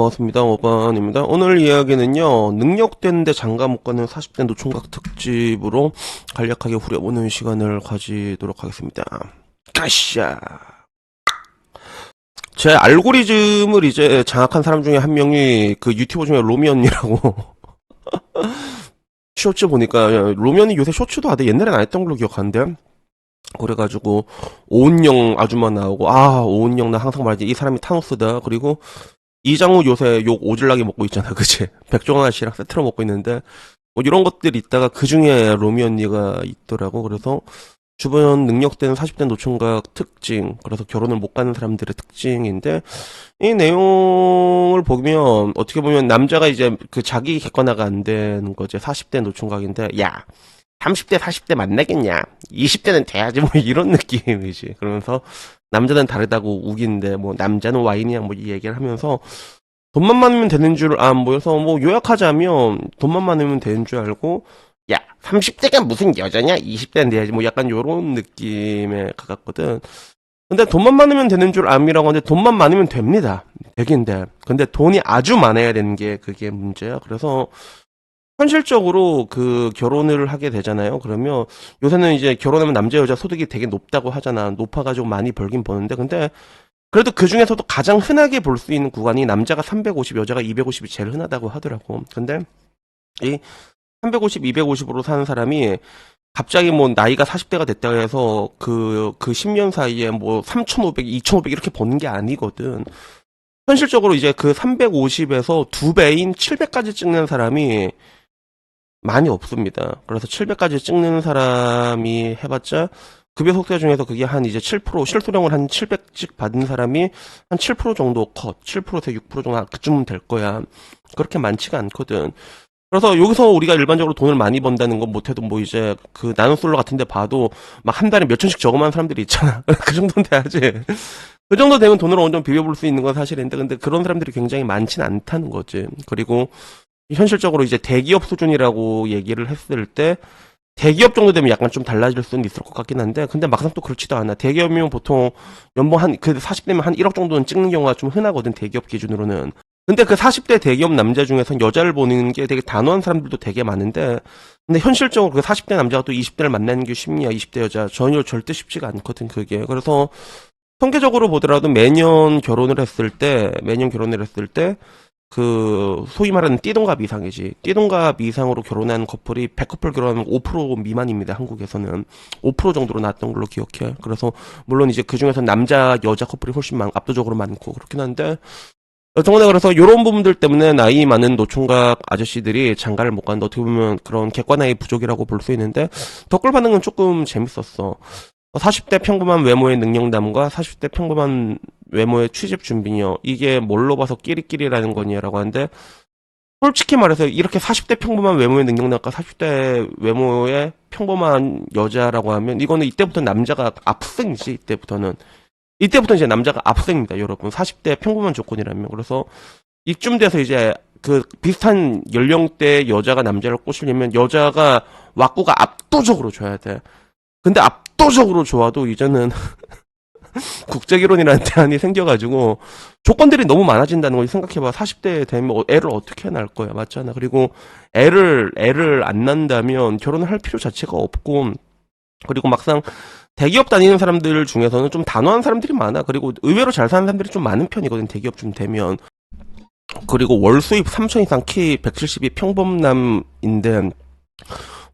반갑습니다. 오반입니다. 오늘 이야기는요, 능력되는데 장가 못 가는 40대 노총각 특집으로 간략하게 후려보는 시간을 가지도록 하겠습니다. 가샤! 제 알고리즘을 이제 장악한 사람 중에 한 명이 그 유튜버 중에 로미 언니라고 쇼츠 보니까 로미 언니 요새 쇼츠도 하대. 옛날엔 안 했던 걸로 기억하는데. 그래가지고 오은영 아줌마 나오고, 오은영 나 항상 말하지, 이 사람이 타노스다. 그리고 이장우 요새 욕 오질나게 먹고 있잖아, 그치? 백종원 씨랑 세트로 먹고 있는데, 뭐 이런 것들이 있다가 그 중에 로미 언니가 있더라고. 그래서 주변 능력된 40대 노총각 특징, 그래서 결혼을 못 가는 사람들의 특징인데, 이 내용을 보면, 어떻게 보면 남자가 이제 그 자기 객관화가 안 되는 거지. 40대 노총각인데, 야, 30대, 40대 만나겠냐? 20대는 돼야지, 뭐 이런 느낌이지. 그러면서 남자는 다르다고 우기는데, 뭐 남자는 와인이야, 뭐 이 얘기를 하면서 돈만 많으면 되는 줄, 뭐여서 뭐 요약하자면 돈만 많으면 되는 줄 알고, 야, 30대가 무슨 여자냐? 20대는 돼야지, 뭐 약간 요런 느낌에 가깝거든. 근데 돈만 많으면 되는 줄 암이라고 하는데 돈만 많으면 됩니다. 되긴 돼. 근데 돈이 아주 많아야 되는 게 그게 문제야. 그래서 현실적으로 그 결혼을 하게 되잖아요. 그러면 요새는 이제 결혼하면 남자 여자 소득이 되게 높다고 하잖아. 높아가지고 많이 벌긴 버는데, 근데 그래도 그 중에서도 가장 흔하게 볼 수 있는 구간이 남자가 350, 여자가 250이 제일 흔하다고 하더라고. 근데 이 350, 250으로 사는 사람이 갑자기 뭐 나이가 40대가 됐다고 해서 그 10년 사이에 뭐 3,500, 2,500 이렇게 버는 게 아니거든. 현실적으로 이제 그 350에서 2배인 700까지 찍는 사람이 많이 없습니다. 그래서 700까지 찍는 사람이 해봤자 급여 속세 중에서 그게 한 이제 7% 실수령을 한 700씩 받은 사람이 한 7% 정도 컷, 7%에서 6% 정도 그쯤은 될 거야. 그렇게 많지가 않거든. 그래서 여기서 우리가 일반적으로 돈을 많이 번다는 건 못해도 뭐 이제 그 나눔솔로 같은 데 봐도 막 한 달에 몇 천씩 저금하는 사람들이 있잖아. 그 정도는 돼야지. 그 정도 되면 돈으로 어느 정도 비벼볼 수 있는 건 사실인데, 근데 그런 사람들이 굉장히 많지는 않다는 거지. 그리고 현실적으로 이제 대기업 수준이라고 얘기를 했을 때 대기업 정도 되면 약간 좀 달라질 수는 있을 것 같긴 한데, 근데 막상 또 그렇지도 않아. 대기업이면 보통 연봉 그 40대면 한 1억 정도는 찍는 경우가 좀 흔하거든, 대기업 기준으로는. 근데 그 40대 대기업 남자 중에선 여자를 보는 게 되게 단호한 사람들도 되게 많은데, 근데 현실적으로 그 40대 남자가 또 20대를 만나는 게 쉽냐, 20대 여자. 전혀 절대 쉽지가 않거든, 그게. 그래서 통계적으로 보더라도 매년 결혼을 했을 때, 그 소위 말하는 띠동갑 이상이지. 띠동갑 이상으로 결혼한 커플이 100커플 결혼하면 5% 미만입니다. 한국에서는 5% 정도로 나왔던 걸로 기억해. 그래서 물론 이제 그 중에서 남자 여자 커플이 훨씬 압도적으로 많고 그렇긴 한데, 여튼간에 그래서 이런 부분들 때문에 나이 많은 노총각 아저씨들이 장가를 못 가는데, 어떻게 보면 그런 객관화의 부족이라고 볼 수 있는데, 댓글 반응은 조금 재밌었어. 40대 평범한 외모의 능력남과 40대 평범한 외모의 취직 준비녀, 이게 뭘로 봐서 끼리끼리라는 거냐라고 하는데, 솔직히 말해서 이렇게 40대 평범한 외모의 능력남과 40대 외모의 평범한 여자라고 하면, 이거는 이때부터 남자가 압승이지. 이때부터 이제 남자가 압승입니다, 여러분. 40대 평범한 조건이라면. 그래서 이쯤 돼서 이제 그 비슷한 연령대 여자가 남자를 꼬시려면 여자가 왁구가 압도적으로 줘야 돼. 근데 압도적으로 좋아도 이제는 국제결혼이라는 대안이 생겨가지고 조건들이 너무 많아진다는 걸 생각해봐. 40대 되면 애를 어떻게 낳을 거야, 맞잖아. 그리고 애를 안 낳는다면 결혼을 할 필요 자체가 없고, 그리고 막상 대기업 다니는 사람들 중에서는 좀 단호한 사람들이 많아. 그리고 의외로 잘 사는 사람들이 좀 많은 편이거든, 대기업 좀 되면. 그리고 월 수입 3천 이상, 키 170이 평범남인데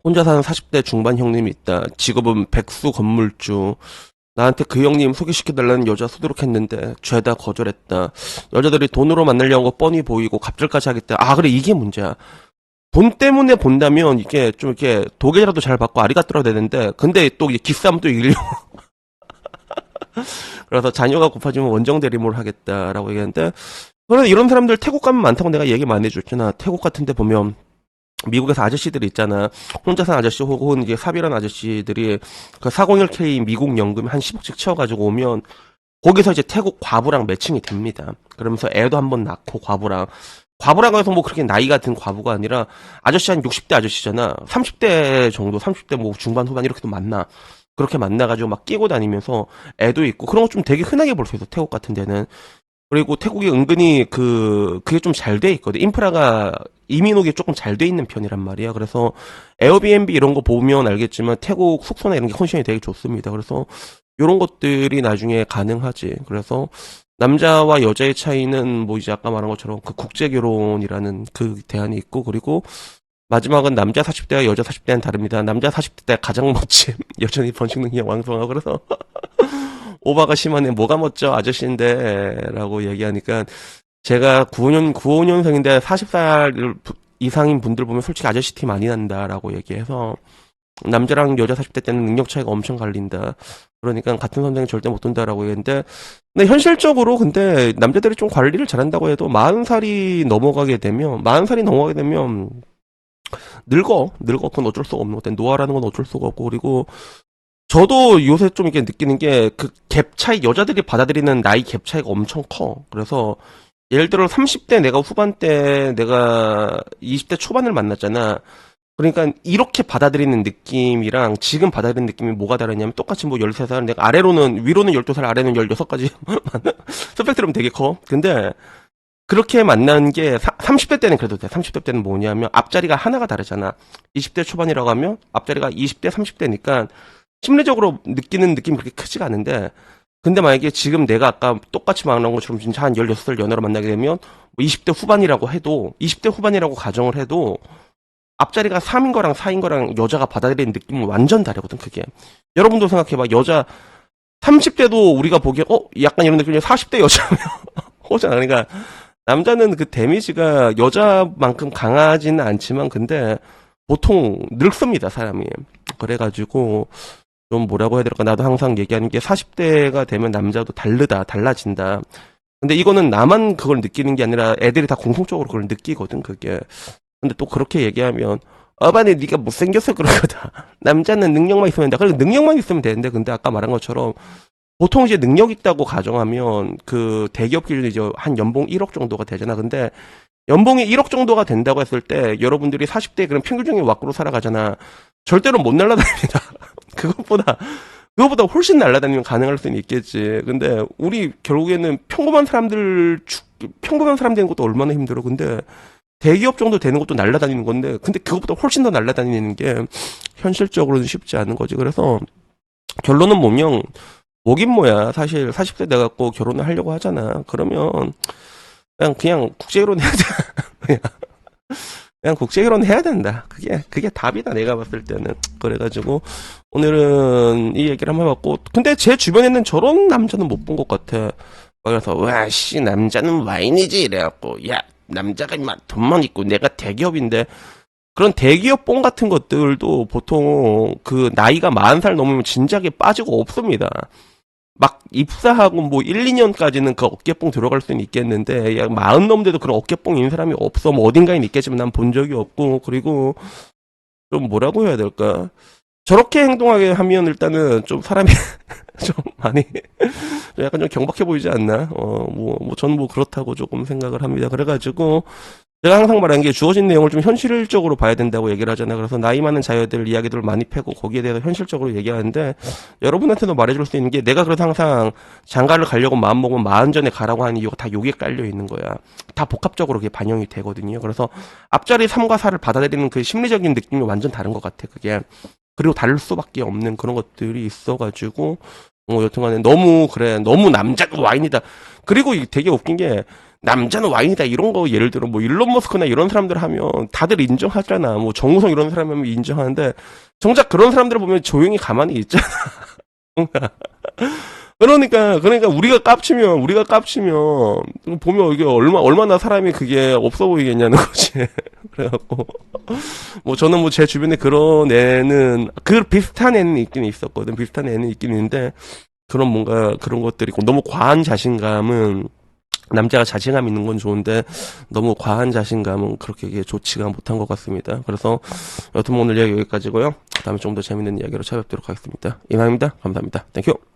혼자 사는 40대 중반 형님이 있다. 직업은 백수 건물주. 나한테 그 형님 소개시켜달라는 여자 수두룩했는데 죄다 거절했다. 여자들이 돈으로 만나려는 거 뻔히 보이고 갑질까지 하겠다. 그래, 이게 문제야. 돈 때문에 본다면 이게 좀 이렇게 도계라도 잘 받고 아리가또라 되는데, 근데 또 기싸움 또 이기려고. 그래서 자녀가 고파지면 원정 대리모를 하겠다라고 얘기하는데, 그래서 이런 사람들 태국 가면 많다고 내가 얘기 많이 해줬잖아. 태국 같은 데 보면 미국에서 아저씨들이 있잖아. 혼자 산 아저씨 혹은 이게 사별한 아저씨들이 그 401k 미국 연금 한 10억씩 채워가지고 오면 거기서 이제 태국 과부랑 매칭이 됩니다. 그러면서 애도 한번 낳고 과부라고 해서 뭐 그렇게 나이가 든 과부가 아니라 아저씨 한 60대 아저씨잖아. 30대 정도, 30대 뭐 중반 후반 이렇게도 만나. 그렇게 만나가지고 막 끼고 다니면서 애도 있고 그런 거 좀 되게 흔하게 볼 수 있어, 태국 같은 데는. 그리고 태국이 은근히 그게 좀 잘 돼 있거든. 인프라가 이민 오기 조금 잘 돼 있는 편이란 말이야. 그래서 에어비앤비 이런 거 보면 알겠지만 태국 숙소나 이런 게 컨디션이 되게 좋습니다. 그래서 이런 것들이 나중에 가능하지. 그래서 남자와 여자의 차이는 뭐 이제 아까 말한 것처럼 그 국제 결혼이라는 그 대안이 있고, 그리고 마지막은 남자 40대와 여자 40대는 다릅니다. 남자 40대 때 가장 멋짐. 여전히 번식 능력 왕성하고. 그래서 오바가 심하네. 뭐가 멋져 아저씨인데 라고 얘기하니까, 제가 95년생인데 40살 이상인 분들 보면 솔직히 아저씨 티 많이 난다라고 얘기해서, 남자랑 여자 40대 때는 능력 차이가 엄청 갈린다. 그러니까 같은 선생님 절대 못 둔다라고 얘기했는데, 근데 현실적으로 근데 남자들이 좀 관리를 잘한다고 해도 40살이 넘어가게 되면 늙어. 그건 어쩔 수가 없는 것 같아. 노화라는 건 어쩔 수가 없고, 그리고 저도 요새 좀 이렇게 느끼는 게 그 갭 차이, 여자들이 받아들이는 나이 갭 차이가 엄청 커. 그래서 예를 들어 30대 내가 후반 때 내가 20대 초반을 만났잖아. 그러니까 이렇게 받아들이는 느낌이랑 지금 받아들이는 느낌이 뭐가 다르냐면, 똑같이 뭐 13살, 내가 위로는 12살, 아래는 16까지 스펙트럼 되게 커. 근데 그렇게 만난 게 30대 때는 그래도 돼. 30대 때는 뭐냐면 앞자리가 하나가 다르잖아. 20대 초반이라고 하면 앞자리가 20대, 30대니까 심리적으로 느끼는 느낌이 그렇게 크지가 않은데, 근데 만약에 지금 내가 아까 똑같이 말한 것처럼 진짜 한 16살 연하로 만나게 되면 20대 후반이라고 해도, 20대 후반이라고 가정을 해도 앞자리가 3인 거랑 4인 거랑 여자가 받아들이는 느낌은 완전 다르거든, 그게. 여러분도 생각해봐. 여자 30대도 우리가 보기에 약간 이런 느낌이 40대 여자면 오잖아. 그러니까 남자는 그 데미지가 여자만큼 강하지는 않지만, 근데 보통 늙습니다, 사람이. 그래가지고 좀 뭐라고 해야 될까, 나도 항상 얘기하는 게 40대가 되면 남자도 달라진다. 근데 이거는 나만 그걸 느끼는 게 아니라 애들이 다 공통적으로 그걸 느끼거든, 그게. 근데 또 그렇게 얘기하면 어반이 네가 못생겨서 그런 거다. 남자는 능력만 있으면 된다. 그래, 능력만 있으면 되는데, 근데 아까 말한 것처럼 보통 이제 능력 있다고 가정하면 그 대기업 기준이 이제 한 연봉 1억 정도가 되잖아. 근데 연봉이 1억 정도가 된다고 했을 때 여러분들이 40대 그런 평균적인 왁구로 살아가잖아. 절대로 못 날아다닙니다. 그것보다 훨씬 날아다니면 가능할 수는 있겠지. 근데 우리 결국에는 평범한 사람들 되는 것도 얼마나 힘들어. 근데 대기업 정도 되는 것도 날아다니는 건데, 근데 그것보다 훨씬 더 날아다니는 게 현실적으로는 쉽지 않은 거지. 그래서 결론은 뭐긴 뭐야. 사실 40대 돼갖고 결혼을 하려고 하잖아. 그러면 그냥 국제결혼 해야 돼. 그냥 국제결혼 해야 된다. 그게 답이다, 내가 봤을 때는. 그래가지고 오늘은 이 얘기를 한번 해봤고, 근데 제 주변에는 저런 남자는 못 본 것 같아. 그래서 와씨 남자는 와인이지 이래갖고, 야 남자가 막 돈만 있고 내가 대기업인데, 그런 대기업 뽕 같은 것들도 보통 그 나이가 40살 넘으면 진작에 빠지고 없습니다. 막 입사하고 뭐 1, 2년까지는 그 어깨뽕 들어갈 수는 있겠는데, 약 40 넘는데도 그런 어깨뽕인 사람이 없어. 뭐 어딘가엔 있겠지만 난 본 적이 없고, 그리고 좀 뭐라고 해야 될까? 저렇게 행동하게 하면 일단은 좀 사람이 좀 많이 약간 좀 경박해 보이지 않나? 전 뭐 그렇다고 조금 생각을 합니다. 그래가지고 제가 항상 말하는 게 주어진 내용을 좀 현실적으로 봐야 된다고 얘기를 하잖아요. 그래서 나이 많은 자녀들 이야기들을 많이 패고 거기에 대해서 현실적으로 얘기하는데, 여러분한테도 말해줄 수 있는 게, 내가 그래서 항상 장가를 가려고 마음먹으면 40 전에 가라고 하는 이유가 다 여기에 깔려 있는 거야. 다 복합적으로 그게 반영이 되거든요. 그래서 앞자리 3과 4를 받아들이는 그 심리적인 느낌이 완전 다른 것 같아, 그게. 그리고 다를 수밖에 없는 그런 것들이 있어가지고, 여튼간에 너무 남자가 와인이다. 그리고 되게 웃긴 게, 남자는 와인이다 이런 거 예를 들어 뭐 일론 머스크나 이런 사람들 하면 다들 인정하잖아. 뭐 정우성 이런 사람 하면 인정하는데, 정작 그런 사람들을 보면 조용히 가만히 있잖아. 그러니까 우리가 깝치면 보면 이게 얼마나 사람이 그게 없어 보이겠냐는 거지. 그래갖고 뭐 저는 뭐 제 주변에 그런 애는, 비슷한 애는 있긴 있었거든. 비슷한 애는 있긴 있는데, 뭔가 그런 것들이 있고, 너무 과한 자신감은, 남자가 자신감 있는 건 좋은데 너무 과한 자신감은 그렇게 이게 좋지가 못한 것 같습니다. 그래서 여튼 오늘 이야기 여기까지고요. 다음에 좀 더 재밌는 이야기로 찾아뵙도록 하겠습니다. 이상입니다. 감사합니다. 땡큐.